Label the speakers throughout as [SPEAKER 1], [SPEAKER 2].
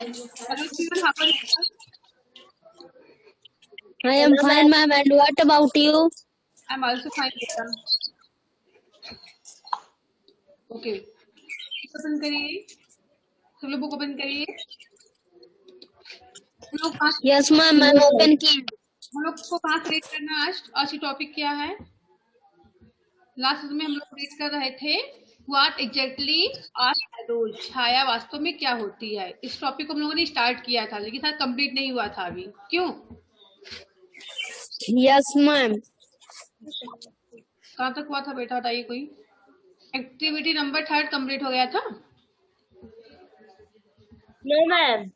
[SPEAKER 1] Hello, Steven. How are you?
[SPEAKER 2] I am fine, ma'am. And what about you?
[SPEAKER 1] I'm also fine, beta. Okay. Open करिए, सब लोग book open करिए। हम लोग कहाँ
[SPEAKER 2] Yes, ma'am. I'm open key.
[SPEAKER 1] हम लोग को कहाँ से रेड करना है? आज की टॉपिक क्या है? लास्ट में हम लोग रेड कर रहे थे व्हाट एग्जैक्टली आर शैडोज, छाया वास्तव में क्या होती है। इस टॉपिक को हम लोगों ने स्टार्ट किया था लेकिन शायद कंप्लीट नहीं हुआ था अभी। क्यों?
[SPEAKER 2] Yes, ma'am.
[SPEAKER 1] कहाँ तक हुआ था बेटा, बताइए कोई। एक्टिविटी नंबर 3 कंप्लीट हो गया था?
[SPEAKER 2] No, ma'am.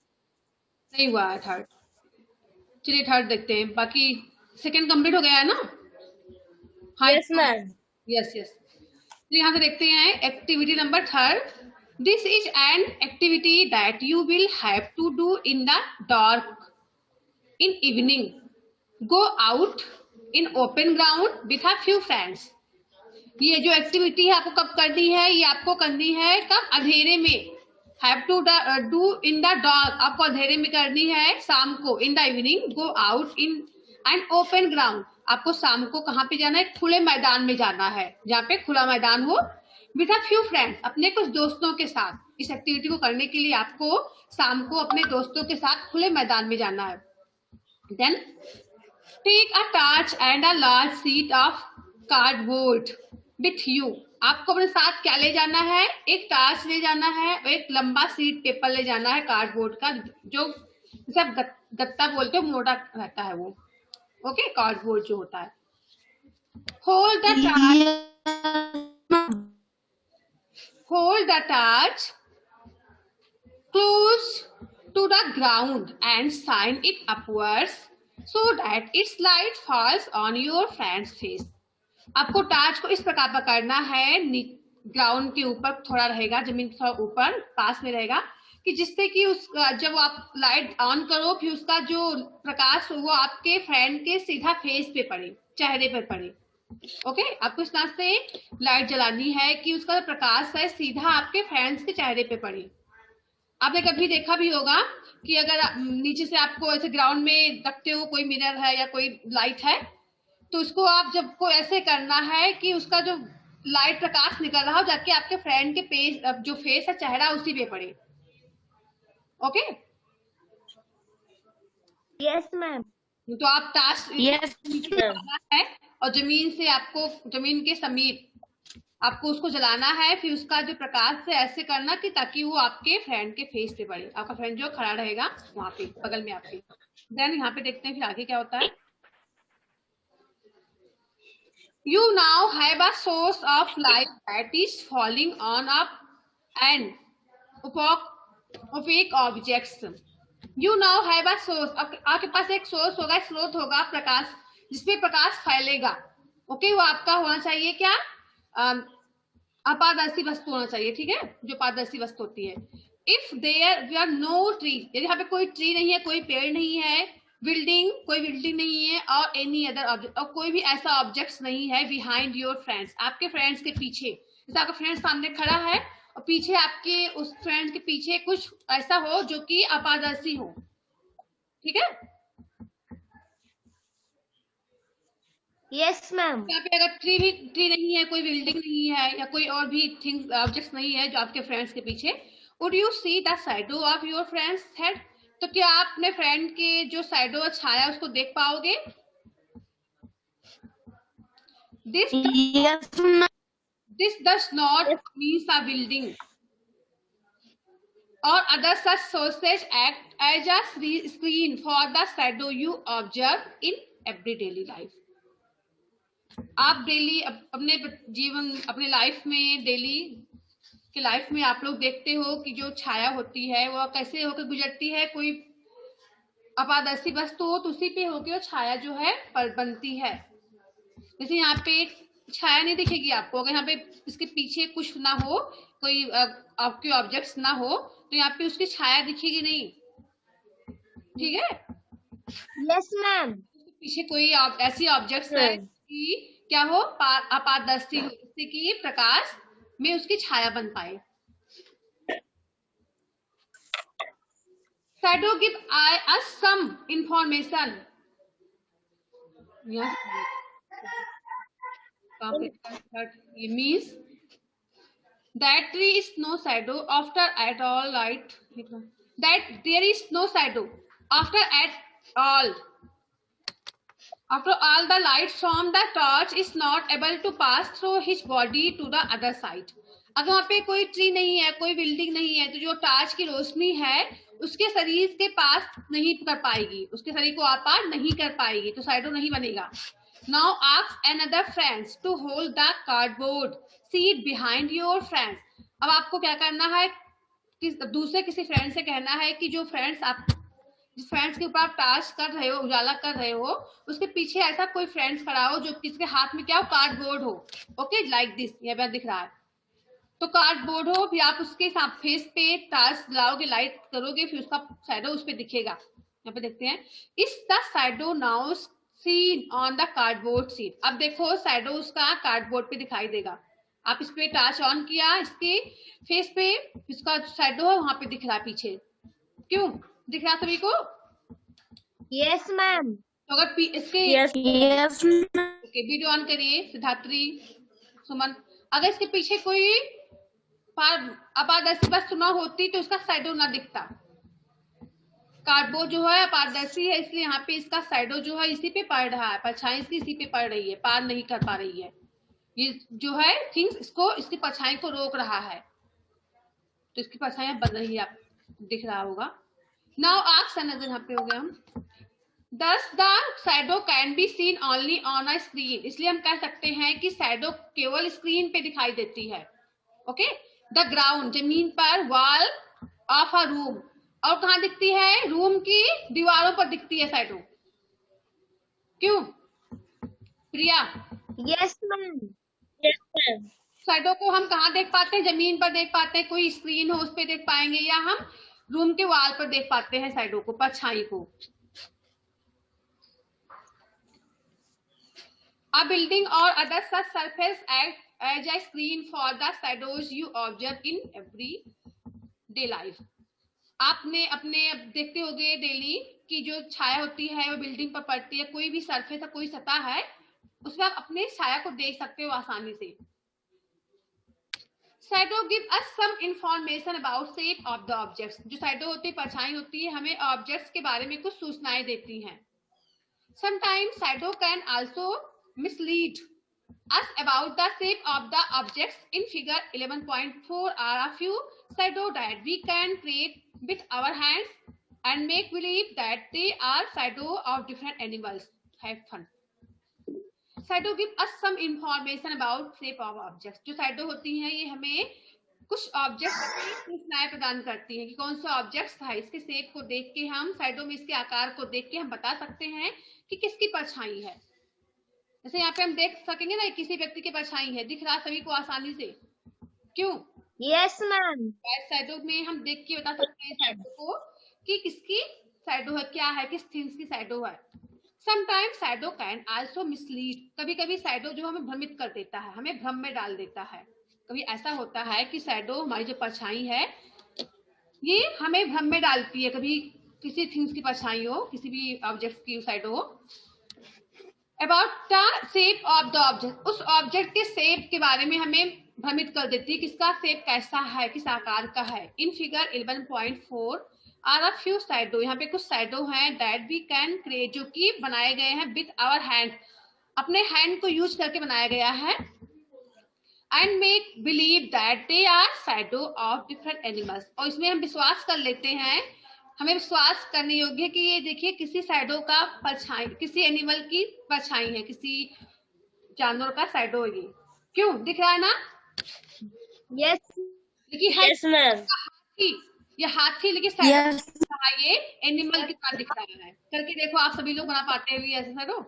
[SPEAKER 1] नहीं हुआ है थर्ड। चलिए थर्ड देखते हैं। बाकी सेकंड कंप्लीट हो गया है ना? हाँ,
[SPEAKER 2] Yes, ma'am.
[SPEAKER 1] Yes yes. तो यहाँ से देखते हैं activity number 3। This is an activity that you will have to do in the dark in evening. Go out in open ground with a few friends. ये जो एक्टिविटी है आपको कब करनी है? ये आपको करनी है कब? अंधेरे में। Have to do in the dark, आपको अंधेरे में करनी है शाम को। In the evening go out in an open ground, आपको शाम को कहाँ पे जाना है? खुले मैदान में जाना है, जहाँ पे खुला मैदान हो। विथ अ फ्यू फ्रेंड्स, अपने कुछ दोस्तों के साथ। इस एक्टिविटी को करने के लिए आपको शाम को अपने दोस्तों के साथ खुले मैदान में जाना है। Then take a torch and a large sheet of cardboard with you. आपको अपने साथ क्या ले जाना है? एक टॉर्च ले जाना है और एक लंबा शीट पेपर ले जाना है कार्डबोर्ड का, जो जैसे आप गत्ता बोलते हो, मोटा रहता है वो। ओके, कार्डबोर्ड जो होता है। Hold the torch, hold the torch close to the ground and shine it upwards so that its light falls on your friend's face। आपको टार्च को इस प्रकार पकड़ना है, ग्राउंड के ऊपर थोड़ा रहेगा, जमीन के थोड़ा ऊपर पास में रहेगा, कि जिससे कि उस जब आप लाइट ऑन करो फिर उसका जो प्रकाश वो आपके फ्रेंड के सीधा फेस पे पड़े, चेहरे पे पड़े। ओके, आपको इस तरह से लाइट जलानी है कि उसका प्रकाश है सीधा आपके फ्रेंड्स के चेहरे पे पड़े। आपने कभी देखा भी होगा कि अगर नीचे से आपको ऐसे ग्राउंड में रखते हो, कोई मिरर है या कोई लाइट है, तो उसको आप जब को ऐसे करना है कि उसका जो लाइट प्रकाश निकल रहा हो जाके आपके फ्रेंड के फेस, जो फेस है, चेहरा उसी पे पड़े। Okay,
[SPEAKER 2] Yes, ma'am.
[SPEAKER 1] तो आप टास्क
[SPEAKER 2] Yes,
[SPEAKER 1] नीचे
[SPEAKER 2] ma'am.
[SPEAKER 1] जलाना है और जमीन से आपको, जमीन के समीप आपको उसको जलाना है। फिर उसका जो प्रकाश है ऐसे करना कि ताकि वो आपके फ्रेंड के फेस पे पड़े, आपका फ्रेंड जो खड़ा रहेगा वहां पे बगल में आपके। देन यहाँ पे देखते हैं फिर आगे क्या होता है। You now have a source of light that is falling on up and opaque objects। You now have a source, आपके पास एक सोर्स होगा, स्रोत होगा प्रकाश, जिसपे प्रकाश फैलेगा। ओके, वो आपका होना चाहिए क्या? अपारदर्शी वस्तु होना चाहिए, ठीक है, जो पारदर्शी वस्तु होती है। If there are no tree, यदि यहाँ पे कोई ट्री नहीं है, कोई पेड़ नहीं है, बिल्डिंग, कोई बिल्डिंग नहीं है, और एनी अदर ऑब्जेक्ट, और कोई भी ऐसा ऑब्जेक्ट नहीं है बिहाइंड योर फ्रेंड्स, आपके फ्रेंड्स के पीछे। जैसे आपका फ्रेंड सामने खड़ा है और पीछे आपके उस फ्रेंड के पीछे कुछ ऐसा हो जो कि अपारदर्शी हो, ठीक है।
[SPEAKER 2] Yes, ma'am.
[SPEAKER 1] यहाँ पे अगर ट्री नहीं है, कोई बिल्डिंग नहीं है, या कोई और भी थिंग ऑब्जेक्ट्स नहीं है जो आपके फ्रेंड्स के पीछे, would you see the shadow of your friends head? तो क्या आप अपने फ्रेंड के जो शैडो छाया उसको देख पाओगे? This
[SPEAKER 2] Yes, ma'am.
[SPEAKER 1] This does not means a building or other such sources act as a screen for the shadow you observe in every daily life। आप डेली अपने जीवन, अपने लाइफ में, डेली कि लाइफ में आप लोग देखते हो कि जो छाया होती है वो कैसे होकर गुजरती है। कोई अपारदर्शी वस्तु हो तो उसी पे होकर वो छाया जो है बनती है। जैसे यहाँ पे छाया नहीं दिखेगी आपको अगर यहाँ पे इसके पीछे कुछ ना हो, कोई आपके ऑब्जेक्ट्स ना हो, तो यहाँ पे उसकी छाया दिखेगी नहीं, ठीक है।
[SPEAKER 2] Yes, ma'am.
[SPEAKER 1] पीछे कोई ऐसी ऑब्जेक्ट्स है कि क्या हो, अपारदर्शी हो, जिससे कि प्रकाश में उसकी छाया बन पाए। shadow give us some information. Yes. It means that there is no shadow after at all light. That there is no shadow after at all. After all, the light from the torch is not able to pass through his body to the other side. अगर वहाँ पे कोई tree नहीं है, कोई building नहीं है, तो जो टॉर्च की रोशनी है उसके शरीर के पास नहीं कर पाएगी, उसके शरीर को आर पार नहीं कर पाएगी, तो शैडो नहीं बनेगा. Now ask another friends to hold the cardboard seat behind your friends. अब आपको क्या करना है कि दूसरे किसी फ्रेंड से कहना है कि जो फ्रेंड्स आप जिस फ्रेंड्स के ऊपर आप टॉर्च कर रहे हो, उजाला कर रहे हो, उसके पीछे ऐसा कोई फ्रेंड्स खड़ा हो जो किसके हाथ में क्या हो, कार्डबोर्ड हो. ओके, लाइक दिस, ये बात दिख रहा है. तो कार्डबोर्ड हो, फिर आप उसके फेस पे टॉर्च जलाओगे, लाइट करोगे, फिर उसका शैडो उस पे दिखेगा. यहाँ पे देखते हैं, is the shadow now seen on the cardboard sheet. अब देखो शैडो उसका कार्डबोर्ड पे दिखाई देगा. आप इस पे टॉर्च ऑन किया, इसके फेस पे इसका शैडो है वहां पे दिख रहा है पीछे. क्यों दिख रहा सभी को?
[SPEAKER 2] Yes, ma'am.
[SPEAKER 1] तो अगर इसके
[SPEAKER 2] Yes, ma'am.
[SPEAKER 1] Okay, video on करिए सिद्धात्री, सुमन. अगर इसके पीछे कोई अपारदर्शी वस्तु न होती तो इसका शैडो ना दिखता. कार्डबोर्ड जो है अपारदर्शी है, इसलिए यहाँ पे इसका शैडो जो है इसी पे पड़ रहा है, परछाई इसकी इसी पे पड़ रही है, पार नहीं कर पा रही है. ये जो है थिंग्स इसको, इसकी परछाई को रोक रहा है, तो इसकी परछाई बन रही है, आप दिख रहा होगा. नाउ आस्क अनदर, यहाँ पे हो गया हम. Thus the shadow can be seen only on a screen. इसलिए हम कह सकते हैं कि शैडो केवल स्क्रीन पे दिखाई देती है. ओके, द ग्राउंड, जमीन पर, वॉल ऑफ अ रूम, और कहाँ दिखती है, रूम की दीवारों पर दिखती है शैडो. क्यों प्रिया?
[SPEAKER 2] Yes, ma'am. Yes, ma'am.
[SPEAKER 1] Shadow को हम कहाँ देख पाते हैं? जमीन पर देख पाते हैं, कोई स्क्रीन हो उस पर देख पाएंगे, या हम रूम के वॉल पर देख पाते हैं शैडो को, परछाई को. A building or other such surface act as a screen for the shadows you observe in everyday life. आपने अपने देखते होंगे डेली कि जो छाया होती है वो बिल्डिंग पर पड़ती है, कोई भी सरफेस है, कोई सतह है, उसमें आप अपने छाया को देख सकते हो आसानी से. Shadow give us some information about shape of the objects. जो शैडो होती है, परछाई होती है, हमें ऑब्जेक्ट्स के बारे में कुछ सूचनाएं देती हैं. Sometimes shadow can also mislead us about the shape of the objects. In figure 11.4 are a few shadows that we can create with our hands and make believe that they are shadows of different animals. Have fun. Shadow give us some information about shape of objects. जो shadow होती हैं ये हमें कुछ objects की सूचनाएं प्रदान करती हैं कि कौन सा ऑब्जेक्ट है. इसके शेप को देख के हम, शैडो में इसके आकार को देख के हम बता सकते हैं कि किसकी परछाई है. जैसे यहाँ पे हम देख सकेंगे ना, किसी व्यक्ति की परछाई है, दिख रहा सभी को आसानी से. क्यों?
[SPEAKER 2] Yes, ma'am.
[SPEAKER 1] शैडो में हम देख के बता सकते हैं शैडो को कि किसकी शैडो है, क्या है, किस थिंग्स की शैडो है. Sometimes shadow can also mislead. कभी कभी शैडो जो हमें भ्रमित कर देता है, हमें भ्रम में डाल देता है. कभी ऐसा होता है कि शैडो, हमारी जो परछाई है, ये हमें भ्रम में डालती है. कभी किसी थिंग्स की परछाई हो, किसी भी ऑब्जेक्ट की शैडो हो. About the shape of the object, उस ऑब्जेक्ट के शेप के बारे में हमें भ्रमित कर देती है, किसका शेप कैसा है, किस आकार का है. In figure 11.4 are a few shadow. यहाँ पे कुछ शैडो हैं दैट वी कैन क्रिएट, जो कि बनाए गए हैं विथ आवर हैंड, अपने हैंड को यूज करके बनाया गया है. And make believe that they are shadow of different animals. और इसमें हम विश्वास कर लेते हैं, हमें विश्वास करने योग्य है कि ये देखिए किसी शैडो का परछाई, किसी एनिमल की परछाई है, किसी जानवर का शैडो है. ये क्यों दिख रहा है ना?
[SPEAKER 2] Yes.
[SPEAKER 1] देखिए
[SPEAKER 2] Yes, ma'am.
[SPEAKER 1] हाथी, ये हाथी, लेकिन शैडो
[SPEAKER 2] Yes.
[SPEAKER 1] ये एनिमल के साथ दिख रहा है. करके देखो, आप सभी लोग बना पाते हैं भी ऐसे शैडो?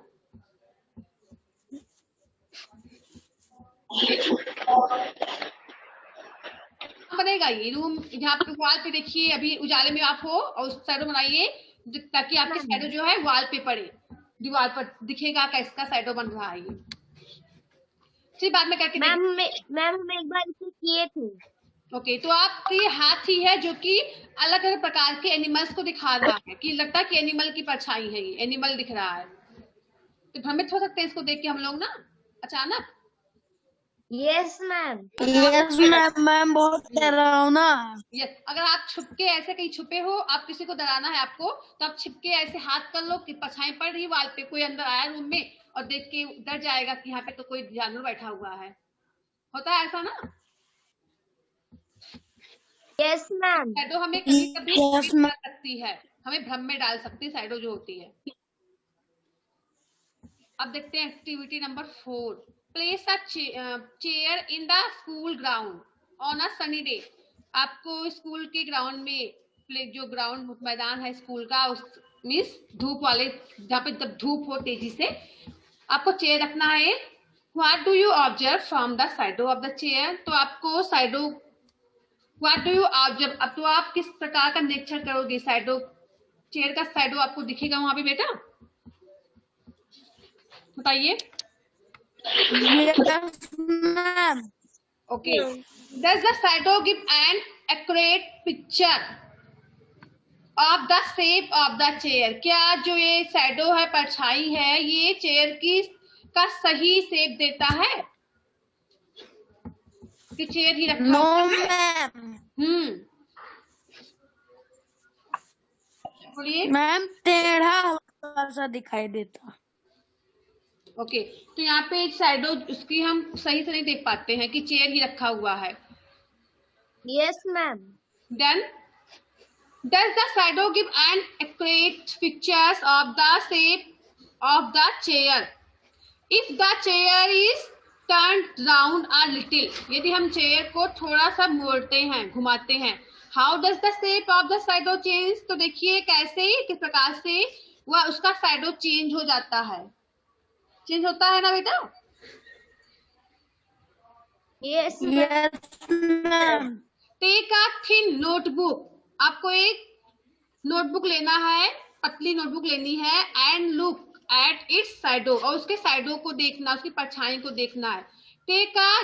[SPEAKER 1] बनेगा ये रूम. यहाँ पे वॉल पे देखिए, अभी उजाले में आप हो और शैडो बनाइए ताकि आपकी शैडो जो है वॉल पे पड़े, दीवार पर दिखेगा कैसा शैडो बन रहा है. ये फिर बाद में करके
[SPEAKER 2] मैम हम एक बार इसे किए थे.
[SPEAKER 1] ओके, तो आपके हाथी है जो कि अलग अलग प्रकार के एनिमल्स को दिखा रहा है, कि लगता है कि एनिमल की परछाई है, ये एनिमल दिख रहा है, तो भ्रमित हो सकते हैं इसको देख के हम लोग ना अचानक।
[SPEAKER 2] Yes, ma'am.
[SPEAKER 3] यस मैम बहुत डर रहा हूँ ना।
[SPEAKER 1] यस, अगर आप छुपके ऐसे कहीं छुपे हो, आप किसी को डराना है आपको, तो आप छिपके ऐसे हाथ कर लो कि परछाई पड़ रही वाल पे, कोई अंदर आया रूम में और देख के डर जाएगा कि यहाँ पे तो कोई जानवर बैठा हुआ है। होता है ऐसा ना?
[SPEAKER 2] Yes, ma'am.
[SPEAKER 1] शैडो हमें कभी कभी
[SPEAKER 3] यस
[SPEAKER 1] भ्रमित कर सकती है, हमें भ्रम में डाल सकती है शैडो जो होती है। अब देखते हैं activity number 4। Place a chair in the school ground on a sunny day. आपको स्कूल के ग्राउंड में, जो ग्राउंड मैदान है स्कूल का, उस मीन्स धूप वाले, जहाँ पे जब धूप हो तेजी से, आपको चेयर रखना है। What do you observe from the साइडो ऑफ द चेयर। तो आपको साइडो, व्हाट डू यू ऑब्जर्व, अब तो आप किस प्रकार का निरीक्षण करोगे? साइडो, चेयर का साइडो आपको दिखेगा वहां पे बेटा, बताइए।
[SPEAKER 3] Yes ma'am.
[SPEAKER 1] Okay. Does the shadow give an accurate picture of the shape of the chair? क्या जो ये शैडो है, परछाई है, ये चेयर की का सही शेप देता है कि चेयर ही रखा
[SPEAKER 3] नो
[SPEAKER 1] हुआ है?
[SPEAKER 3] मैम।
[SPEAKER 1] बोलिए।
[SPEAKER 3] मैम टेढ़ा हल्का सा दिखाई देता।
[SPEAKER 1] ओके, तो यहाँ पे शैडो उसकी हम सही से नहीं देख पाते हैं कि चेयर ही रखा हुआ है।
[SPEAKER 2] Yes, ma'am.
[SPEAKER 1] Then does the shadow give an accurate pictures of the shape of the chair if the chair is turned round a little? यदि हम चेयर को थोड़ा सा मोड़ते हैं, घुमाते हैं, how does the shape of the shadow change? तो देखिए कैसे, किस प्रकार से वह उसका shadow चेंज हो जाता है, चेंज होता है ना बेटा?
[SPEAKER 2] Yes, ma'am.
[SPEAKER 3] Yes ma'am.
[SPEAKER 1] Take a thin notebook. आपको एक नोटबुक लेना है, पतली नोटबुक लेनी है, एंड लुक एट इट्स साइडो, और उसके साइडो को देखना, उसकी परछाई को देखना है। Take a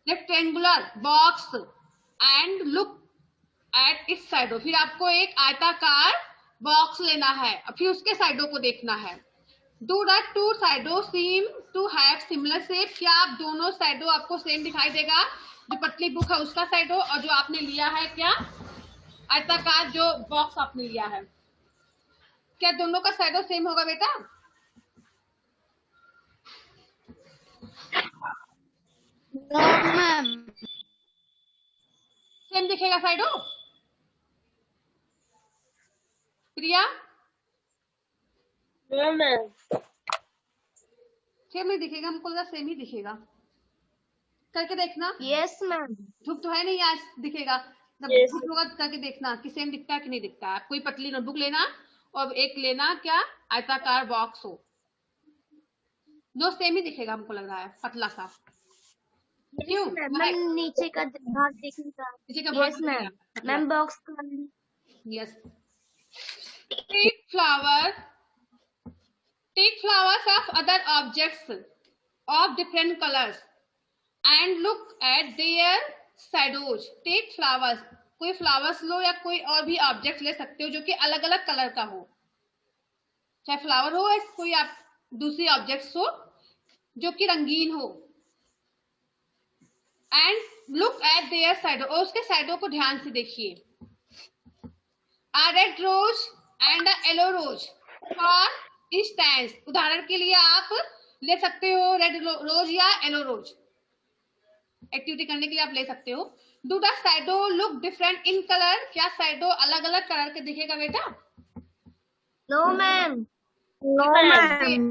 [SPEAKER 1] rectangular box and look at its sides. फिर आपको एक आयताकार बॉक्स लेना है और फिर उसके साइडो को देखना है। Do the two sides seem to have similar shape. क्या आप दोनों साइडो आपको सेम दिखाई देगा? जो पतली बुक है उसका साइडो, और जो आपने लिया है क्या आयताकार जो बॉक्स आपने लिया है, क्या दोनों का साइडो सेम होगा बेटा?
[SPEAKER 3] No ma'am.
[SPEAKER 1] सेम दिखेगा साइडो? प्रिया,
[SPEAKER 2] No, ma'am.
[SPEAKER 1] सेम नहीं दिखेगा, हमको लगा सेम ही दिखेगा। करके देखना,
[SPEAKER 2] Yes, ma'am.
[SPEAKER 1] धूप तो है नहीं, आज दिखेगा जब
[SPEAKER 2] Yes.
[SPEAKER 1] धूप होगा तो करके देखना कि सेम दिखता है कि नहीं दिखता है। कोई पतली नोटबुक लेना और एक लेना क्या आयताकार बॉक्स हो, जो सेम ही दिखेगा, हमको लग रहा है पतला सा। क्यों?
[SPEAKER 2] Yes, ma'am. मैम नीचे का भाग देखने का।
[SPEAKER 1] नीचे का भाग
[SPEAKER 2] Yes, ma'am. मैम बॉक्स का।
[SPEAKER 1] Yes. Take flower, take flowers of other objects of different colors and look at their shadows. Take flowers, कोई फ्लावर्स लो या कोई और भी ऑब्जेक्ट ले सकते हो जो कि अलग अलग कलर का हो, चाहे फ्लावर हो या कोई आप दूसरी ऑब्जेक्ट्स हो जो कि रंगीन हो। And look eight there shadow, और उसके शैडो को ध्यान से देखिए। A red rose and a yellow rose for instance, उदाहरण के लिए आप ले सकते हो रेड रोज या येलो रोज, एक्टिविटी करने के लिए आप ले सकते हो। Do the shadow look different in colour, क्या शैडो अलग अलग कलर के दिखेगा बेटा?
[SPEAKER 2] No, ma'am. No, ma'am.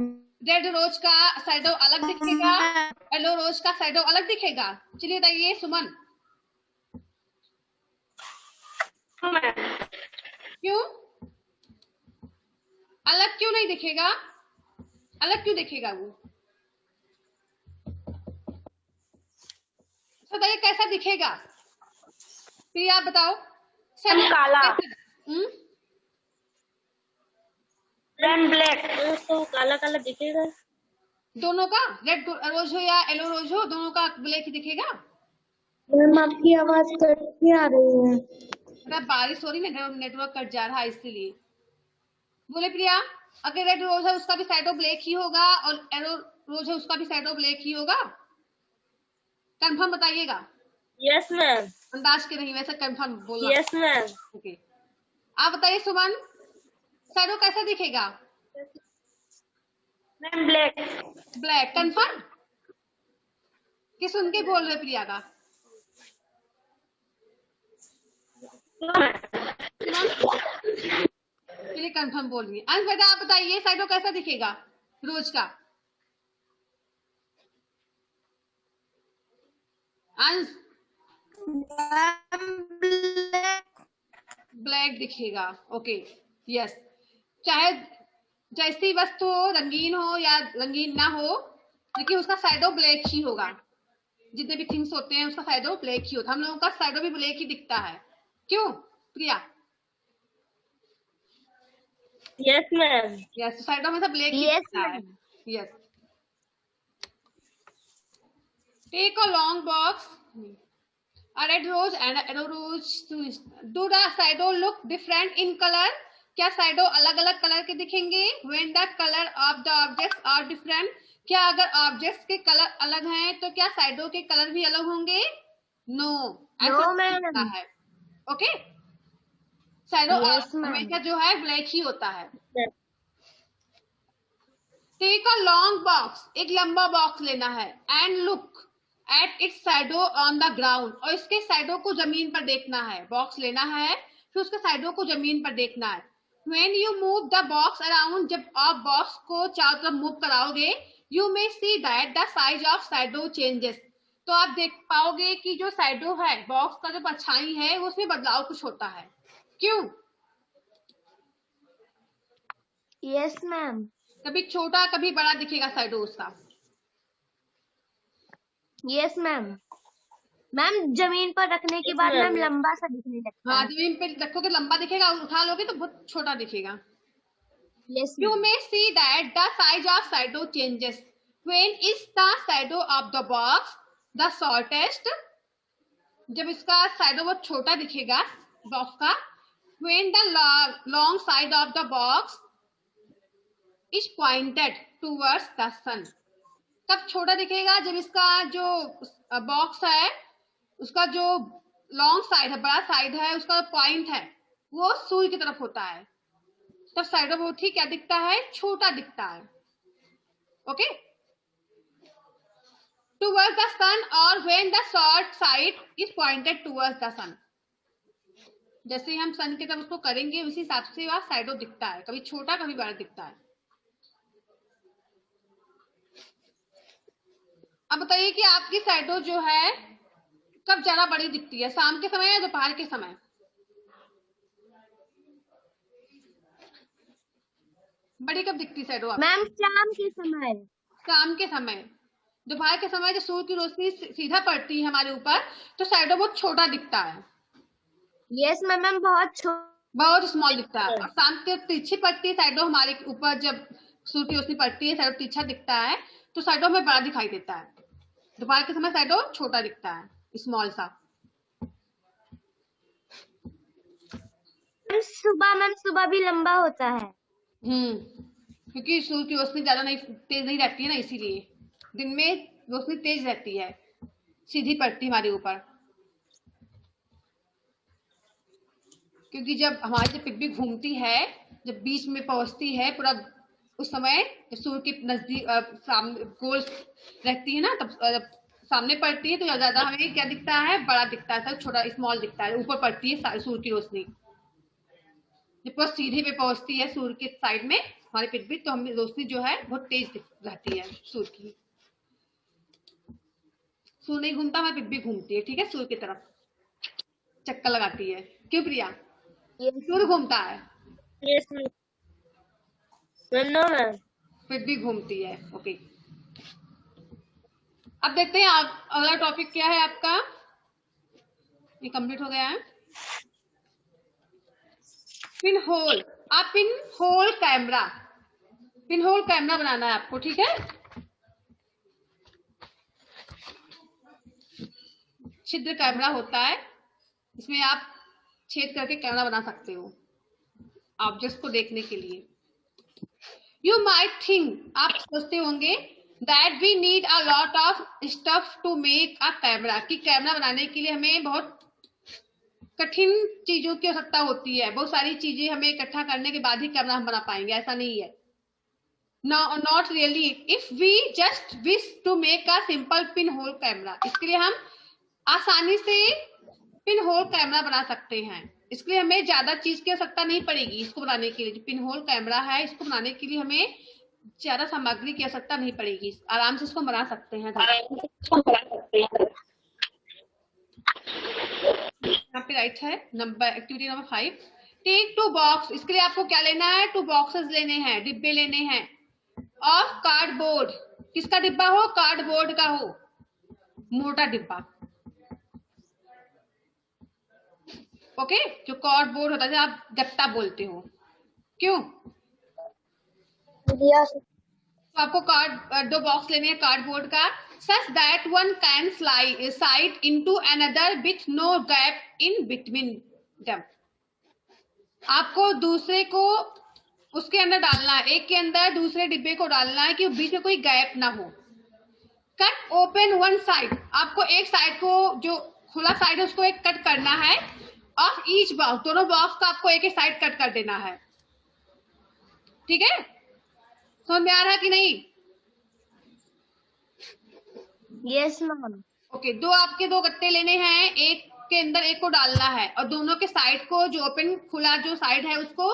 [SPEAKER 1] Red rose का शैडो अलग दिखेगा, येलो रोज का शैडो अलग दिखेगा। चलिए बताइए सुमन, क्यों अलग क्यों नहीं दिखेगा? अलग क्यों दिखेगा वो? बताइए कैसा दिखेगा? फिर आप बताओ।
[SPEAKER 2] काला।
[SPEAKER 1] रेड
[SPEAKER 2] ब्लैक तो काला काला दिखेगा।
[SPEAKER 1] दोनों का, रेड रोज हो या येलो रोज हो, दोनों का ब्लैक ही दिखेगा।
[SPEAKER 2] मैम आपकी आवाज कट के आ रही है।
[SPEAKER 1] मतलब बारिश हो रही है, नेटवर्क कट जा रहा है इसलिए। बोले प्रिया, अगर रेड रोज है उसका भी साइडो ब्लैक ही होगा और एरो रोज है उसका भी साइडो ब्लैक ही होगा? कंफर्म बताइएगा,
[SPEAKER 2] यस मैम।
[SPEAKER 1] अंदाज के नहीं, वैसे कंफर्म बोलना।
[SPEAKER 2] Yes ma'am.
[SPEAKER 1] ओके, आप बताइए सुमन, साइडो कैसा दिखेगा?
[SPEAKER 2] Ma'am black.
[SPEAKER 1] ब्लैक कंफर्म कि सुन के बोल रहे प्रिया का? चलिए कंफर्म बोल रही है। अंश बेटा आप बताइए साइडो कैसा दिखेगा रोज का? अंश, ब्लैक दिखेगा। Okay, yes. चाहे जैसी वस्तु हो, रंगीन हो या रंगीन ना हो, लेकिन उसका साइडो ब्लैक ही होगा। जितने भी थिंग्स होते हैं उसका साइडो ब्लैक ही होता है। हम लोगों का साइडो भी ब्लैक ही दिखता है, क्यों प्रिया?
[SPEAKER 2] Yes ma'am.
[SPEAKER 1] यस, साइडो में सब ब्लैक ही
[SPEAKER 2] यस
[SPEAKER 1] दिखता है।
[SPEAKER 2] Ma'am.
[SPEAKER 1] Yes. Take a long box, a red rose and a yellow rose. Do the shadow look different in color? क्या साइडो अलग अलग कलर के दिखेंगे? When the color of the objects are different, क्या अगर ऑब्जेक्ट्स के कलर अलग हैं तो क्या साइडो के कलर भी अलग होंगे? नो, ऐसा
[SPEAKER 2] नो
[SPEAKER 1] नहीं
[SPEAKER 2] मैम।
[SPEAKER 1] होता है। ओके, साइडो
[SPEAKER 2] यस मैम।
[SPEAKER 1] हमेशा जो है ब्लैक ही होता है। टेक अ लॉन्ग बॉक्स, एक लंबा बॉक्स लेना है, and look at it's shadow on the ground, और इसके साइडो को जमीन पर देखना है। बॉक्स लेना है, फिर उसके साइडो को जमीन पर देखना है। When you move the box around, जब आप बॉक्स को चारों तरफ मूव कराओगे, you may see that the size of shadow changes, तो आप देख पाओगे कि जो साइडो है, बॉक्स का जो परछाई है, उसमें बदलाव कुछ होता है। क्यों?
[SPEAKER 2] Yes ma'am.
[SPEAKER 1] कभी छोटा कभी बड़ा दिखेगा साइडो उसका।
[SPEAKER 2] Yes ma'am. मैम जमीन पर रखने के बाद मैम लंबा सा दिखने लगता
[SPEAKER 1] हाँ,
[SPEAKER 2] है।
[SPEAKER 1] जमीन पे रखोगे लंबा दिखेगा, और उठा लोगे तो बहुत छोटा दिखेगा।
[SPEAKER 2] Yes
[SPEAKER 1] You
[SPEAKER 2] ma'am.
[SPEAKER 1] may see that the size of shadow changes. When is the shadow of the box the shortest? जब इसका shadow बहुत छोटा दिखेगा बॉक्स का। When the long side of the box is pointed towards the sun. तब छोटा दिखेगा जब इसका जो बॉक्स है उसका जो लॉन्ग साइड है, बड़ा साइड है, उसका पॉइंट है वो सूर्य की तरफ होता है। तब साइडो बहुत ही क्या दिखता है? छोटा दिखता है। ओके, टूवर्ड्स द सन, और when the short side is pointed towards the sun, जैसे हम सन की तरफ उसको करेंगे उसी हिसाब से वह साइडो दिखता है, कभी छोटा कभी बड़ा दिखता है। अब बताइए कि आपकी साइडो जो है कब ज्यादा बड़ी दिखती है, शाम के समय या दोपहर के समय? बड़ी कब दिखती है साइडो आपकी?
[SPEAKER 2] मैम शाम के समय।
[SPEAKER 1] शाम के समय। दोपहर के समय जब सूर्य की रोशनी सीधा पड़ती है हमारे ऊपर तो साइडो बहुत छोटा दिखता है।
[SPEAKER 2] यस मैम,
[SPEAKER 1] बहुत स्मॉल दिखता है। और शाम के तिरछी पड़ती है साइडो हमारे ऊपर, जब सूर्य की रोशनी पड़ती है साइडो तिरछा दिखता है, तो साइडो में बड़ा दिखाई देता है। दोपहर के समय साइडो छोटा दिखता है, स्मॉल सा।
[SPEAKER 2] सुबह भी लंबा होता है।
[SPEAKER 1] क्योंकि सूर्य की रोशनी ज्यादा नहीं तेज नहीं रहती है ना, इसीलिए दिन में रोशनी तेज रहती है, सीधी पड़ती है हमारे ऊपर। क्योंकि जब हमारी जब पिग्गी घूमती है, जब बीच में पहुंचती है पूरा, उस समय जब सूर्य के नजदीक सामने गोल रहती है ना, तब जब सामने पड़ती है तो ज्यादा हमें क्या दिखता है? बड़ा दिखता है, सब छोटा स्मॉल दिखता है। ऊपर पड़ती है सूर्य की रोशनी, जब पूरा सीधे पे पहुंचती है सूर्य के साइड में हमारी पृथ्वी, तो हमें रोशनी जो है बहुत तेज रहती है सूर्य की। सूर्य नहीं घूमता, हमारी पृथ्वी घूमती है, ठीक है, सूर्य की तरफ चक्कर लगाती है। क्यों प्रिया? सूर्य घूमता है,
[SPEAKER 2] यस मैम।
[SPEAKER 1] पृथ्वी घूमती है। ओके, अब देखते हैं आप अगला टॉपिक क्या है आपका। ये कंप्लीट हो गया है। पिन होल, आप pin whole camera, pin whole camera बनाना है आपको, ठीक है। छिद्र कैमरा होता है, इसमें आप छेद करके कैमरा बना सकते हो ऑब्जेक्ट्स को देखने के लिए। यू माइट थिंक, आप सोचते होंगे that we need a lot of stuff to make a camera, कि कैमरा बनाने के लिए हमें बहुत कठिन चीजों की आवश्यकता होती है, बहुत सारी चीजें हमें इकट्ठा करने के बाद ही कैमरा हम बना पाएंगे। ऐसा नहीं है, not really. If we just wish to make a simple pin hole camera, इसके लिए हम आसानी से पिन होल कैमरा बना सकते हैं। इसके लिए हमें ज्यादा चीज की आवश्यकता नहीं पड़ेगी। इसको बनाने के लिए जो पिन होल कैमरा है, इसको बनाने के लिए हमें ज्यादा सामग्री की आवश्यकता नहीं पड़ेगी, आराम से इसको बना सकते हैं। यहाँ पे राइट है number activity number 5, take 2 box. इसके लिए आपको क्या लेना है? 2 बॉक्सेस लेने हैं, डिब्बे लेने हैं ऑफ कार्डबोर्ड। किसका डिब्बा हो? कार्डबोर्ड का हो, मोटा डिब्बा। ओके, जो कार्डबोर्ड होता है, आप गत्ता बोलते हो, क्यों? तो आपको 2 बॉक्स लेने हैं कार्डबोर्ड का, such that one can slide into another with no gap in between them। आपको दूसरे को उसके अंदर डालना है, एक के अंदर दूसरे डिब्बे को डालना है कि बीच में कोई गैप ना हो। कट ओपन वन साइड, आपको एक साइड को, जो खुला साइड है उसको एक कट करना है, ऑफ ईच बॉक्स, दोनों बॉक्स का आपको एक साइड कट कर देना है। ठीक है, समझ में आ रहा है कि नहीं?
[SPEAKER 2] Yes ma'am.
[SPEAKER 1] ओके, आपके 2 गत्ते लेने हैं, एक के अंदर एक को डालना है और दोनों के साइड को, जो ओपन खुला जो साइड है उसको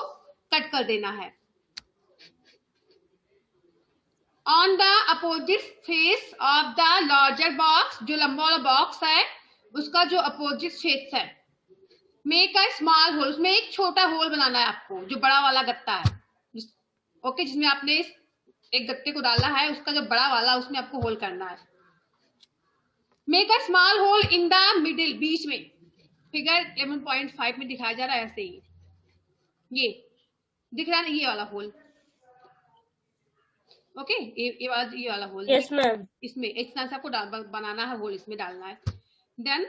[SPEAKER 1] कट कर देना है। On the opposite face of the larger box, जो लंबा वाला बॉक्स है उसका जो अपोजिट फेस है, मेक अ स्मॉल होल, उसमें एक छोटा होल बनाना है आपको, जो बड़ा वाला गत्ता है। ओके, जिसमें आपने एक गत्ते को डाला है, उसका जो बड़ा वाला उसमें आपको होल करना है। Make a small hole in the middle, बीच में। फिगर 11.5 में दिखाया जा रहा है ऐसे ही, ये दिख रहा है ना, ये वाला होल। ओके, ये वाला होल।
[SPEAKER 2] Yes ma'am.
[SPEAKER 1] इसमें एक तरह से आपको बनाना है होल, इसमें डालना है। देन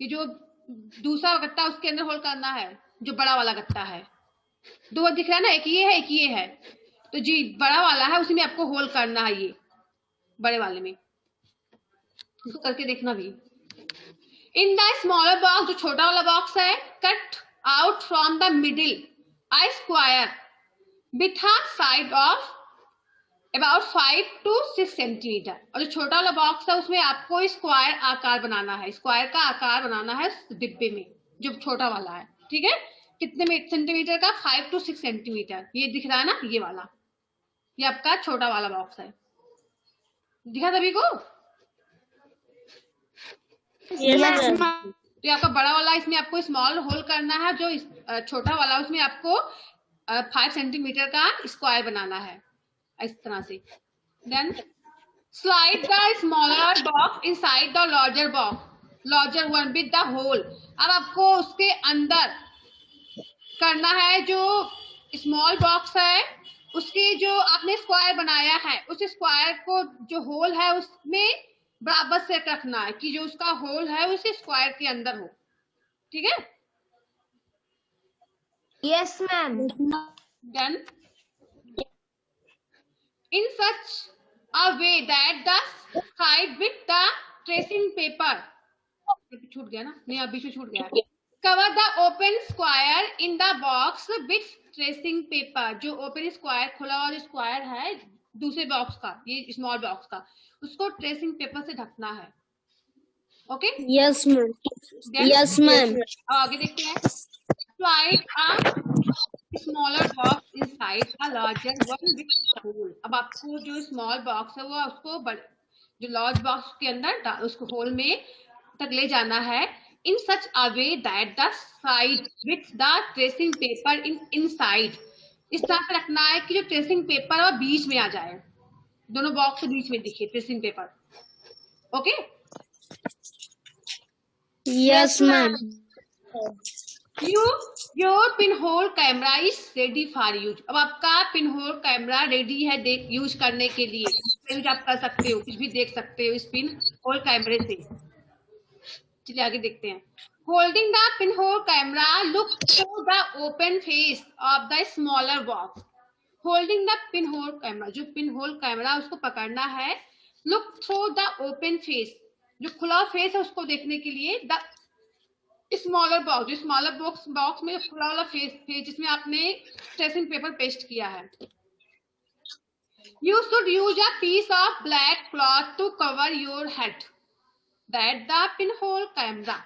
[SPEAKER 1] ये जो दूसरा गत्ता उसके अंदर होल करना है, जो बड़ा वाला गत्ता है। 2 दिख रहा है ना, एक ये है एक ये है, तो जी बड़ा वाला है उसी में आपको होल करना है, ये बड़े वाले में। इसको करके देखना भी। इन द स्मॉलर बॉक्स, जो छोटा वाला बॉक्स है, cut out from the middle I square with a side of about 5 to 6 centimetre. और जो छोटा वाला बॉक्स है उसमें आपको स्क्वायर आकार बनाना है, स्क्वायर का आकार बनाना है डिब्बे में, जो छोटा वाला है। ठीक है, कितने सेंटीमीटर का? 5 to 6 सेंटीमीटर। ये दिख रहा है ना, ये वाला, ये आपका छोटा वाला बॉक्स है। दिखा सभी को? तो आपका बड़ा वाला, इसमें आपको स्मॉल होल करना है, जो छोटा वाला उसमें आपको 5 सेंटीमीटर का स्क्वायर बनाना है, इस तरह से। Then slide the smaller box inside the larger box, larger one with the hole. अब आपको उसके अंदर करना है, जो स्मॉल बॉक्स है उसके जो आपने स्क्वायर बनाया है, उस स्क्वायर को जो होल है उसमें बराबर से रखना है, कि जो उसका होल है उस स्क्वायर के अंदर हो। ठीक है?
[SPEAKER 2] Yes ma'am.
[SPEAKER 1] Then in such a way that the side with the tracing paper, छूट गया ना, नहीं अभी से छूट गया, cover the open square in the box with tracing paper। जो ओपन स्क्वायर, खुला और स्क्वायर है दूसरे बॉक्स का, ये स्मॉल बॉक्स का, उसको ट्रेसिंग पेपर से ढकना है। Okay,
[SPEAKER 2] yes ma'am. Yes ma'am.
[SPEAKER 1] आगे देखते हैं। Slide a smaller box inside a larger one with hole। अब आपको जो स्मॉल बॉक्स है वो उसको जो लार्ज बॉक्स के अंदर उसको होल में तक ले जाना है। in such a way that the side with the tracing paper inside, इस तरह से रखना है कि जो ट्रेसिंग पेपर है बीच में आ जाए, दोनों बॉक्स के बीच में दिखे tracing paper. Okay,
[SPEAKER 2] yes ma'am.
[SPEAKER 1] Your pin hole camera is ready for use. अब आपका पिन होल कैमरा रेडी है यूज करने के लिए। यूज आप कर सकते हो, कुछ भी देख सकते हो इस पिन होल कैमरे से। चलिए आगे देखते हैं। Holding the pin hole camera, look through the open face of the smaller box. Holding the pin hole camera, जो पिन होल कैमरा उसको पकड़ना है। Look through the open face, जो खुला फेस है उसको देखने के लिए। द स्मॉलर बॉक्स, जो स्मॉलर बॉक्स में खुला वाला फेस जिसमें आपने ट्रेसिंग पेपर पेस्ट किया है। You should use a piece of black cloth to cover your head. That the pinhole camera.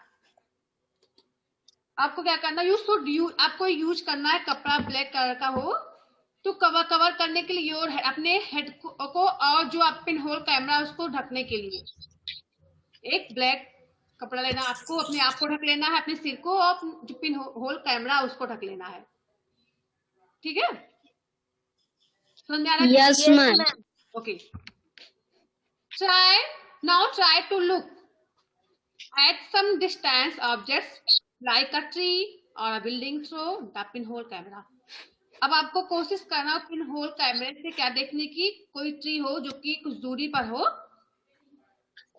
[SPEAKER 1] आपको क्या करना, यू शुड यूज, आपको यूज करना है कपड़ा ब्लैक कलर का हो, तो कवर करने के लिए योर अपने हेड को, और जो आप पिन होल कैमरा उसको ढकने के लिए एक ब्लैक कपड़ा लेना, आपको अपने आप को ढक लेना है, अपने सिर को, और जो पिन होल कैमरा उसको ढक लेना है। ठीक है, समझ में आ रहा है?
[SPEAKER 3] Yes ma'am.
[SPEAKER 1] Okay. Try to look at some distance objects like a tree or a building through the pinhole camera. अब आपको कोशिश करना पिन होल कैमरे से क्या देखने की, कोई ट्री हो जो कि कुछ दूरी पर हो,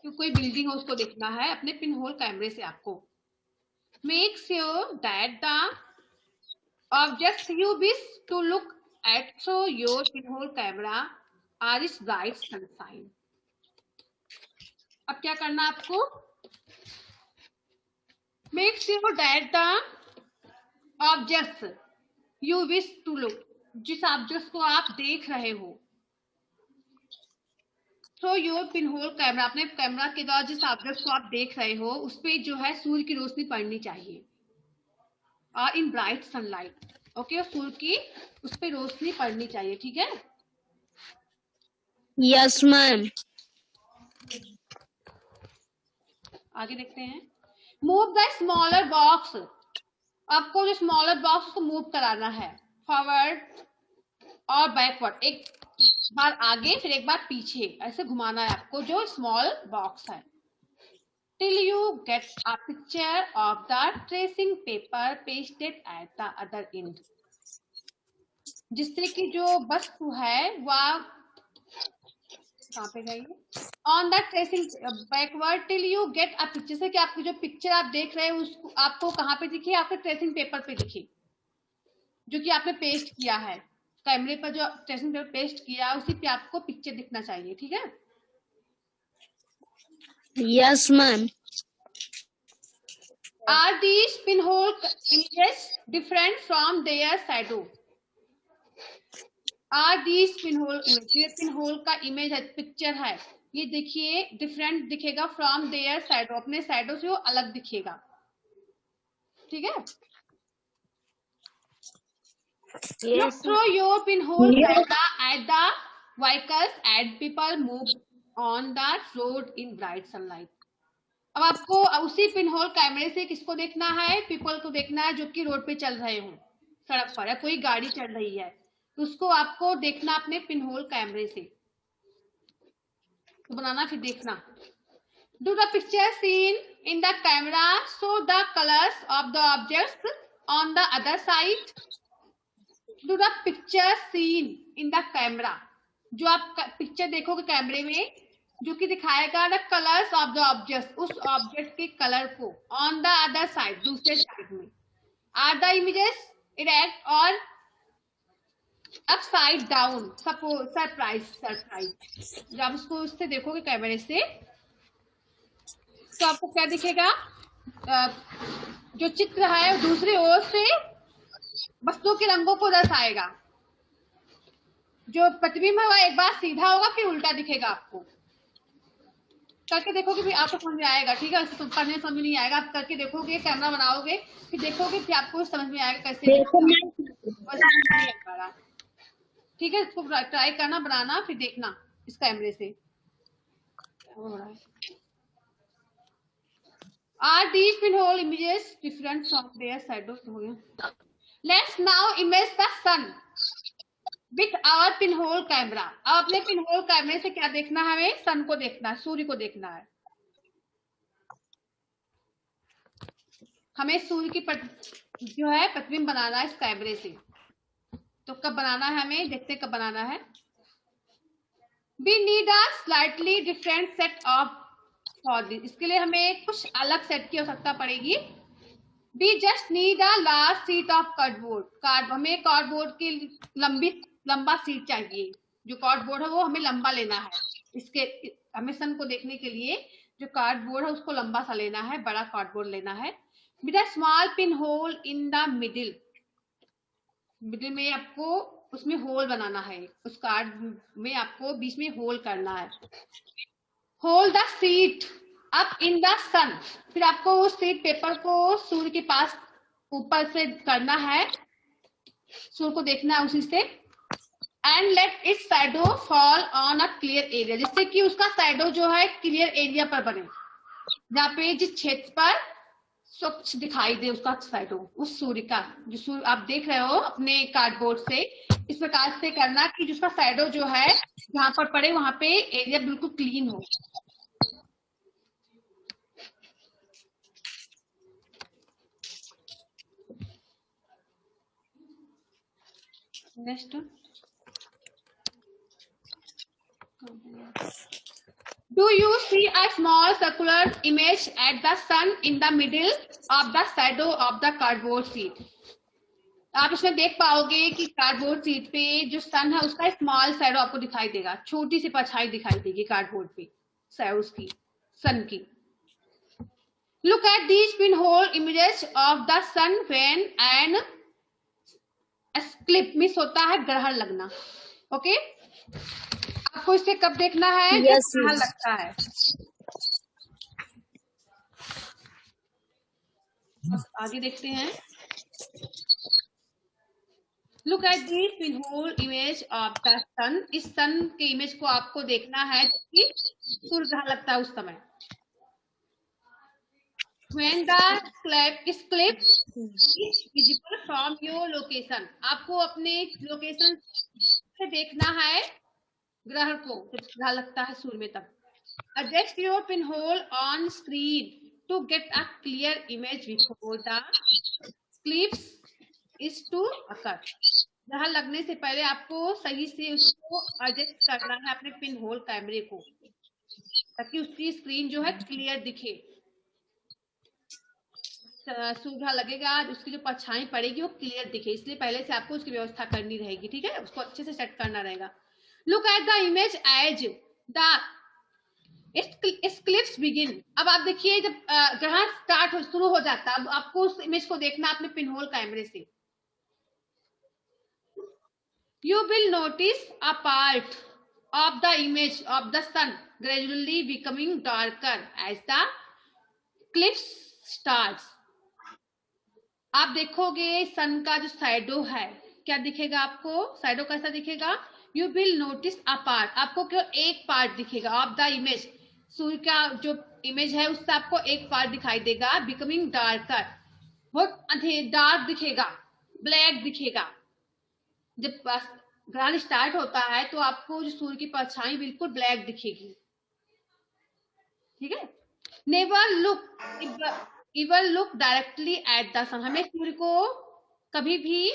[SPEAKER 1] कोई बिल्डिंग हो उसको देखना है अपने पिन होल कैमरे से आपको। Make sure that the objects you wish to look at through your pinhole camera are its bright sunshine. अब क्या करना आपको, make sure that the objects you wish to look, जिस ऑब्जेक्ट्स को आप देख रहे हो, through your pin hole camera, अपने कैमरा के द्वारा जिस ऑब्जेक्ट्स को आप देख रहे हो उस पे जो है सूर्य की रोशनी पड़नी चाहिए, और इन ब्राइट सनलाइट। ओके, सूर्य की उस पे रोशनी पड़नी चाहिए। ठीक है,
[SPEAKER 3] यस मैम।
[SPEAKER 1] आगे देखते हैं। मूव द स्मॉलर बॉक्स, आपको जो स्मॉलर बॉक्स को मूव कराना है फॉरवर्ड और बैकवर्ड, एक बार आगे फिर एक बार पीछे, ऐसे घुमाना है आपको जो स्मॉल बॉक्स है। Till you get a picture of the tracing paper pasted at the other and, जिससे कि जो वस्तु है वह कहाँ पे जाइए, on the tracing backward till you get a picture, से कि आपको जो पिक्चर आप देख रहे हैं उसको आपको कहाँ पे दिखे, आपके ट्रेसिंग पेपर पे दिखे, जो कि आपने पेस्ट किया है कैमरे पर, जो ट्रेसिंग पेपर पेस्ट किया है उसी पे आपको पिक्चर दिखना चाहिए। ठीक है,
[SPEAKER 3] yes ma'am.
[SPEAKER 1] Are these pinhole images different from their shadow, are these pinhole image, ये पिनहोल का इमेज है, पिक्चर है, ये देखिए डिफरेंट दिखेगा फ्रॉम देयर शैडो, अपने शैडो से वो अलग दिखेगा। ठीक है, look through your pinhole camera at the vehicles and people move on the road in bright sunlight. अब आपको उसी पिनहोल कैमरे से किसको देखना है, पीपल को देखना है जो कि रोड पे चल रहे हो, सड़क पर, या कोई गाड़ी चल रही है तो उसको आपको देखना अपने पिनहोल कैमरे से, तो बनाना फिर देखना। Do the picture seen in the camera show the colors of the objects on the other side? Do the picture seen in the camera, जो आप पिक्चर देखोगे कैमरे में जो कि दिखाएगा the colours of the object, उस ऑब्जेक्ट के कलर को, ऑन द अदर साइड, दूसरे साइड में। आर द इमेजेस इरेक्ट और अपसाइड डाउन, सपोज सरप्राइज, जब आप उसको उससे देखोगे कैमरे से तो आपको क्या दिखेगा, जो चित्र है दूसरी ओर से वस्तुओं के रंगों को दर्शाएगा, जो प्रतिबिंब है वह एक बार सीधा होगा फिर उल्टा दिखेगा। आपको करके देखोगे फिर आपको समझ में आएगा। ठीक है, इसको पढ़ने समझ में नहीं आएगा, आप करके देखोगे, कैमरा बनाओगे, फिर देखोगे, फिर आपको समझ में आएगा कैसे। ठीक है, इसको ट्राई करना, बनाना, फिर देखना इस कैमरे से। Are these pinhole images different from their shadows? हो गया। Let's now image the sun with our pinhole camera. अब अपने पिनहोल कैमरे से क्या देखना है, हमें सन को देखना है, सूर्य को देखना है। हमें सूर्य की जो है प्रतिबिंब बनाना है इस कैमरे से। तो कब बनाना है हमें, देखते कब बनाना है। We need a slightly different set of for this, इसके लिए हमें कुछ अलग सेट की आवश्यकता पड़ेगी। We just need a large sheet of cardboard. हमें कार्डबोर्ड की लंबा सीट चाहिए। जो कार्डबोर्ड है वो हमें लंबा लेना है। इसके हमें सन को देखने के लिए जो कार्डबोर्ड है उसको लंबा सा लेना है, बड़ा कार्डबोर्ड लेना है। With a small pin hole in the middle. Middle में आपको उसमें होल बनाना है, उस कार्ड में आपको बीच में होल करना है। Hold the sheet up in the sun, फिर आपको उस सीट पेपर को सूर्य के पास ऊपर से करना है, सूर्य को देखना है उसी से। And let it shadow fall on a clear area, जिससे कि उसका शैडो जो है क्लियर एरिया पर बने, जहाँ पे जिस क्षेत्र पर स्वच्छ दिखाई दे उसका शैडो, उस सूर्य का जो सूर्य आप देख रहे हो अपने कार्डबोर्ड से, इस प्रकार से करना कि जिसका शैडो जो है जहाँ पर पड़े वहां पे एरिया बिल्कुल क्लीन हो। Next, do you see a small circular image at the sun in the middle of the shadow of the cardboard sheet? आप इसमें देख पाओगे कि कार्डबोर्ड शीट पे जो सन है उसका स्मॉल शैडो आपको दिखाई देगा, छोटी सी परछाई दिखाई देगी कार्डबोर्ड पे उसकी सन की। Look at these pinhole images of the sun when an eclipse miss होता है ग्रहण लगना। ओके, आपको इसे कब देखना है? जब
[SPEAKER 3] Yes,
[SPEAKER 1] ग्रहण
[SPEAKER 3] miss.
[SPEAKER 1] लगता है। अब आगे देखते हैं। Look at this pinhole image of the sun. इस सन के इमेज को आपको देखना है जबकि सूर्य ग्रहण लगता है उस समय। When the eclipse is visible from your location, आपको अपने लोकेशन से देखना है ग्रहण को, जब ग्रहण लगता है सूर्य में तब। Adjust your pinhole on screen to get a clear image before the eclipse is to occur. ग्रहण लगने से पहले आपको सही से उसको एडजस्ट करना है अपने पिन होल कैमरे को, ताकि उसकी स्क्रीन जो है क्लियर दिखे। सूर्य लगेगा, उसकी जो परछाई पड़ेगी वो क्लियर दिखे, इसलिए पहले से आपको उसकी व्यवस्था करनी रहेगी। ठीक है, उसको अच्छे से सेट करना रहेगा। Look at the image as the eclipse begin. अब आप देखिए जब ग्रहण शुरू हो जाता है, अब आपको उस इमेज को देखना अपने पिन होल कैमरे से। You will notice a part of the image of the sun gradually becoming darker as the eclipse starts. आप देखोगे सन का जो शैडो है क्या दिखेगा आपको? शैडो कैसा दिखेगा? You will notice a part, आपको क्यों एक पार्ट दिखेगा of the image, सूर्य का जो इमेज है उससे आपको एक पार्ट दिखाई देगा। becoming darker, बहुत डार्क दिखेगा, ब्लैक दिखेगा। जब ग्रहण स्टार्ट होता है तो आपको जो सूर्य की परछाई बिल्कुल ब्लैक दिखेगी। ठीक है, never look directly at the sun, हमें सूर्य को कभी भी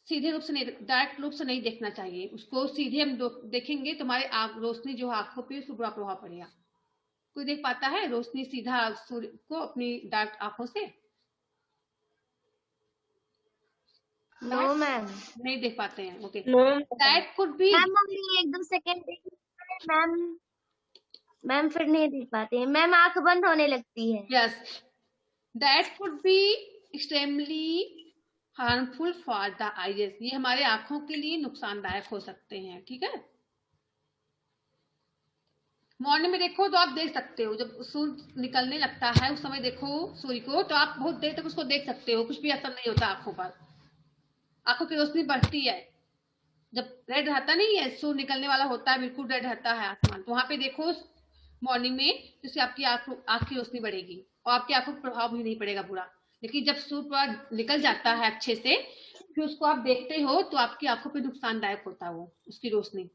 [SPEAKER 1] सीधे रूप से नहीं, डायरेक्ट रूप से नहीं देखना चाहिए। उसको सीधे हम देखेंगे तो हमारे रोशनी जो आंखों पे उसको बुरा प्रभाव पड़ेगा। कोई देख पाता है रोशनी सीधा सूर्य को अपनी डार्क आंखों से?
[SPEAKER 2] नो मैम,
[SPEAKER 1] नहीं देख पाते हैं। Okay,
[SPEAKER 3] No.
[SPEAKER 1] That could be.
[SPEAKER 2] Ma'am अभी एक दो सेकेंड मैम, मैम फिर नहीं देख पाते हैं मैम, आंख बंद होने लगती है।
[SPEAKER 1] Yes, that could be extremely harmful for the eyes. ये हमारे आंखों के लिए नुकसानदायक हो सकते हैं। ठीक है, मॉर्निंग में देखो तो आप देख सकते हो, जब सूर्य निकलने लगता है उस समय देखो सूर्य को तो आप बहुत देर तक उसको देख सकते हो, कुछ भी असर नहीं होता आंखों पर। आंखों की रोशनी बढ़ती है जब रेड रहता नहीं है, सूर्य निकलने वाला होता है, बिल्कुल रेड रहता है आसमान, तो वहां पे देखो मॉर्निंग में, जिससे आपकी आंख की रोशनी बढ़ेगी और आपकी आंखों पर प्रभाव भी नहीं पड़ेगा बुरा। लेकिन जब सूर्य पर निकल जाता है अच्छे से फिर उसको आप देखते हो तो आपकी आंखों पे नुकसानदायक होता है वो, उसकी रोशनी।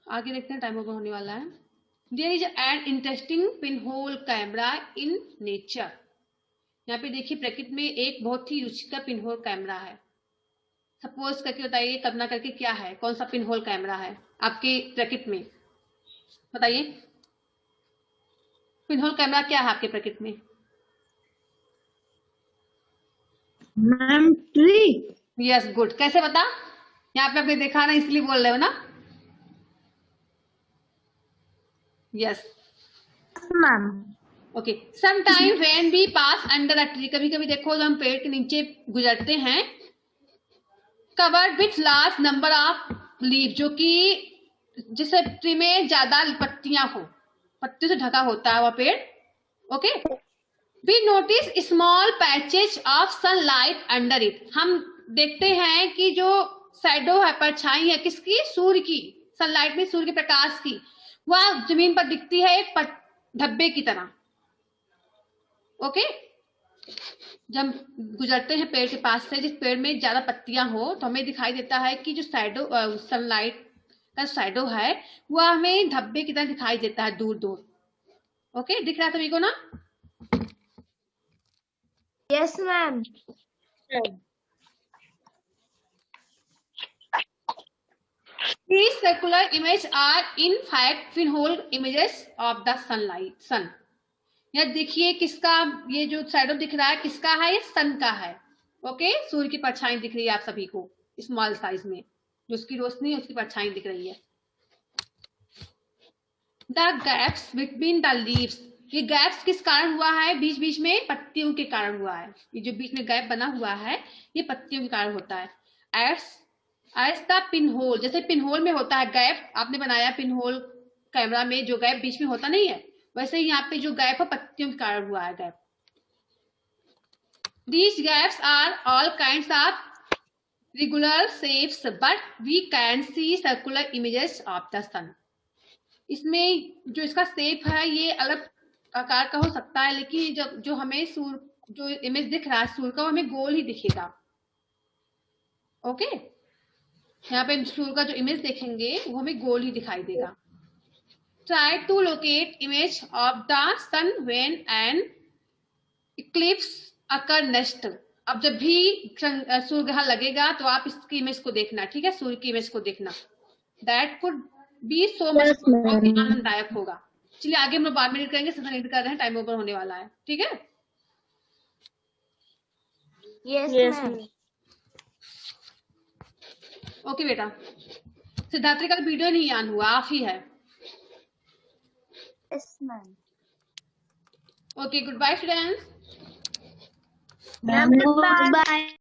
[SPEAKER 1] आगे देखते हैं, टाइम ओवर होने वाला है। There is an interesting pinhole camera in nature. यहाँ पे देखिए प्रकृति में एक बहुत ही रुचिकर पिनहोल कैमरा है। सपोज करके बताइए, कल्पना करके क्या है, कौन सा पिन होल कैमरा है आपके ब्रैकेट में, बताइए। पिन होल कैमरा क्या है आपके ब्रैकेट में?
[SPEAKER 2] Ma'am tree.
[SPEAKER 1] Yes, good. कैसे पता? यहाँ पे आपने देखा ना, इसलिए बोल रहे हो ना? Yes,
[SPEAKER 2] ma'am.
[SPEAKER 1] Okay. Some time when we pass under a tree, कभी कभी देखो जब हम पेड़ के नीचे गुजरते हैं, covered with large number of leave, जो कि जिस ट्री में ज्यादा पत्तियां हो, पत्तियों से ढका होता है वह पेड़। Okay, we notice small patches of sunlight under it, हम देखते हैं कि जो शैडो है, परछाई है, किसकी? सूर्य की, सनलाइट में सूर्य के प्रकाश की, वह जमीन पर दिखती है एक धब्बे की तरह। ओके, जब गुजरते हैं पेड़ के पास से, जिस पेड़ में ज्यादा पत्तियां हो, तो हमें दिखाई देता है कि जो शैडो, सनलाइट का शैडो है, वह हमें धब्बे की तरह दिखाई देता है दूर दूर। ओके, दिख रहा है सभी को ना?
[SPEAKER 2] Yes ma'am.
[SPEAKER 1] These circular images are in fact pinhole images of the sunlight, sun। यह देखिए किसका, ये जो शैडो दिख रहा है किसका है? ये सन का है। ओके, सूर्य की परछाई दिख रही है आप सभी को स्मॉल साइज में, जो उसकी रोशनी है उसकी परछाई दिख रही है। The gaps between the leaves, ये गैप्स किस कारण हुआ है? बीच बीच में पत्तियों के कारण हुआ है। ये जो बीच में गैप बना हुआ है, ये पत्तियों के कारण होता है। एज द पिन होल, जैसे पिन होल में होता है गैप, आपने बनाया पिन होल कैमरा में, जो गैप बीच में होता नहीं है, वैसे ही यहाँ पे जो गैप है पत्तियों के कारण हुआ है gap. These gaps are all kinds of regular shapes, but we can see circular images of the sun। इसमें जो इसका शेप है ये अलग आकार का हो सकता है, लेकिन जब जो हमें सूर्य, जो इमेज दिख रहा है सूर्य का, वो हमें गोल ही दिखेगा। ओके, यहाँ पे सूर्य का जो इमेज देखेंगे वो हमें गोल ही दिखाई देगा। Try to locate image of the sun when an eclipse occur next. अब जब भी सूर्य ग्रहण लगेगा तो आप इसकी इमेज को देखना, ठीक है, सूर्य की इमेज को देखना। That could be so much, बहुत ही आनंददायक होगा। चलिए आगे हम लोग बाद में रीड करेंगे, सेशन रीड कर रहे हैं, टाइम ओवर होने वाला है, ठीक है।
[SPEAKER 2] Yes ma'am.
[SPEAKER 1] ओके बेटा, सिद्धार्थी का वीडियो नहीं ऑन हुआ, आप ही है।
[SPEAKER 2] Yes ma'am.
[SPEAKER 1] Okay, good bye students.
[SPEAKER 2] Ma'am good bye.